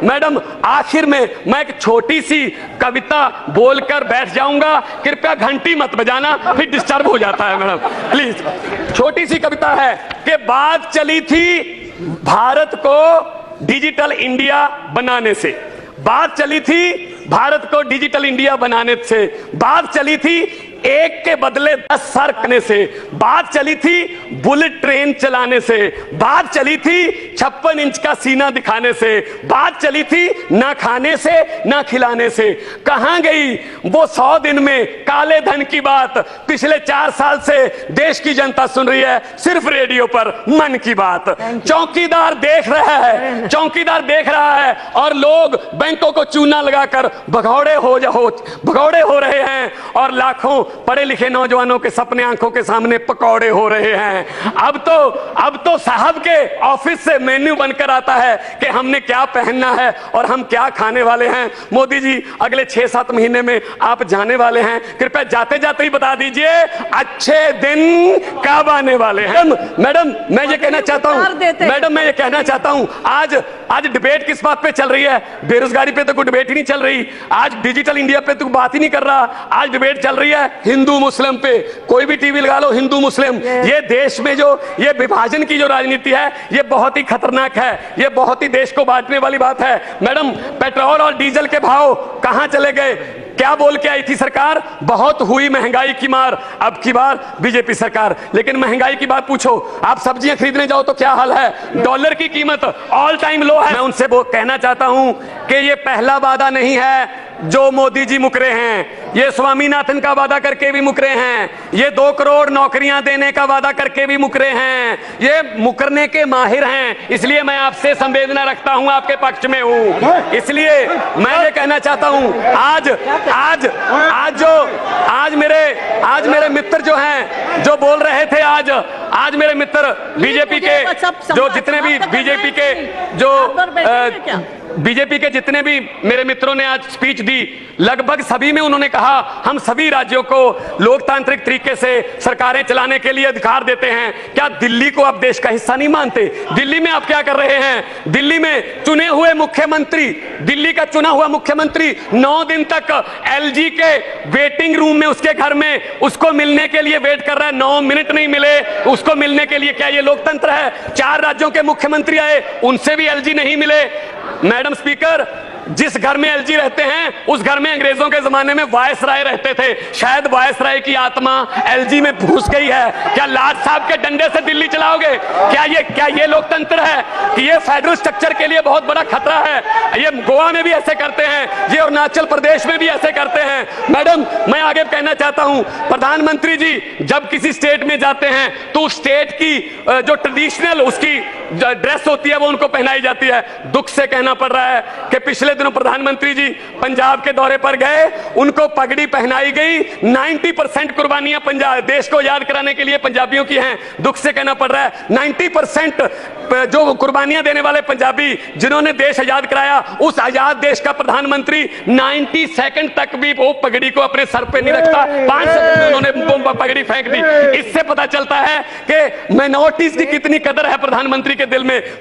Madam आखिर में मैं एक छोटी सी कविता बोलकर बैठ जाऊंगा, कृपया घंटी मत बजाना, फिर डिस्टर्ब हो जाता है मैडम प्लीज। छोटी सी कविता है कि बात चली थी भारत को डिजिटल इंडिया बनाने से, बात चली थी भारत को डिजिटल इंडिया बनाने से, बात चली थी एक के बदले 10 सर करने से, बात चली थी बुलेट ट्रेन चलाने से, बात चली थी 56 इंच का सीना दिखाने से, बात चली थी ना खाने से ना खिलाने से। कहां गई वो 100 दिन में काले धन की बात? पिछले 4 साल से देश की जनता सुन रही है सिर्फ रेडियो पर मन की बात। चौकीदार देख रहा है, चौकीदार देख रहा है और लोग बैंकों को चूना लगाकर भगौड़े हो रहे हैं और लाखों पढ़े लिखे नौजवानों के सपने आंखों के सामने पकौड़े हो रहे हैं। अब तो साहब के ऑफिस से मेन्यू बनकर आता है कि हमने क्या पहनना है और हम क्या खाने वाले हैं। मोदी जी अगले 6-7 महीने में आप जाने वाले हैं, कृपया जाते जाते ही बता दीजिए अच्छे दिन कब आने वाले हैं। मैडम मैं ये कहना चाहता हूं, आज डिबेट किस बात पे चल रही है? बेरोजगारी पे तो कोई डिबेट ही नहीं चल रही, आज डिजिटल इंडिया पे तो बात ही नहीं कर रहा, आज डिबेट चल रही है हिंदू मुस्लिम पे। कोई भी टीवी लगा लो, हिंदू मुस्लिम। ये देश में जो ये विभाजन की जो राजनीति है ये बहुत ही खतरनाक है, ये बहुत ही देश को बांटने वाली बात है। मैडम पेट्रोल और डीजल के भाव कहां चले गए? क्या बोल के आई थी सरकार? बहुत हुई महंगाई की मार, अब की बार बीजेपी सरकार। लेकिन महंगाई की बात पूछो, आप सब्जियां खरीदने जाओ तो क्या हाल है? डॉलर की कीमत ऑल टाइम लो है। मैं उनसे वो कहना चाहता हूं कि ये पहला वादा नहीं है जो मोदी जी मुकरे हैं, ये स्वामीनाथन का वादा करके भी मुकरे हैं, ये 2 करोड़ नौकरियां देने का वादा करके भी मुकरे हैं, ये मुकरने के माहिर हैं। इसलिए मैं आपसे संवेदना रखता हूं, आपके पक्ष में हूं। इसलिए मैं ये कहना चाहता हूं आज मेरे मित्र जो हैं जो बोल रहे थे, आज मेरे मित्र बीजेपी के जो जितने भी बीजेपी के जितने भी मेरे मित्रों ने आज स्पीच दी, लगभग सभी में उन्होंने कहा हम सभी राज्यों को लोकतांत्रिक तरीके से सरकारें चलाने के लिए अधिकार देते हैं। क्या दिल्ली को आप देश का हिस्सा नहीं मानते? दिल्ली में आप क्या कर रहे हैं? दिल्ली में चुने हुए मुख्यमंत्री, दिल्ली का चुना हुआ मुख्यमंत्री 9 दिन तक एलजी के वेटिंग रूम में उसके घर में उसको मिलने के लिए वेट कर रहा है, 9 मिनट नहीं मिले उसको मिलने के लिए। क्या ये लोकतंत्र है? 4 राज्यों के मुख्यमंत्री आए, उनसे भी एलजी नहीं मिले। मैडम स्पीकर, जिस घर में एलजी रहते हैं उस घर में अंग्रेजों के जमाने में वायसराय रहते थे, शायद वायसराय की आत्मा एलजी में घुस गई है। क्या लाट साहब के डंडे से दिल्ली चलाओगे? क्या ये लोकतंत्र है? कि ये फेडरल स्ट्रक्चर के लिए बहुत बड़ा खतरा है। ये गोवा में भी ऐसे करते हैं, ये अरुणाचल प्रदेश में भी ऐसे करते हैं। मैडम मैं आगे कहना चाहता हूं, प्रधानमंत्री जी जब किसी स्टेट में जाते हैं तो उस स्टेट की जो ट्रेडिशनल उसकी ड्रेस होती है वो उनको पहनाई जाती है। दुख से कहना पड़ रहा है कि पिछले दिनों प्रधानमंत्री जी पंजाब के दौरे पर गए, उनको पगड़ी पहनाई गई। 90% कुर्बानियां पंजाब देश को याद कराने के लिए पंजाबियों की हैं। दुख से कहना पड़ रहा है 90% जो कुर्बानियां देने वाले पंजाबी जिन्होंने देश आजाद कराया, उस आजाद देश का प्रधानमंत्री 90 सेकंड तक भी वो पगड़ी को अपने सर पे नहीं रखता, 5 सेकंड में उन्होंने पगड़ी फेंक दी। इससे पता चलता है कि माइनॉरिटीज की कितनी कदर है प्रधानमंत्री के दिल में।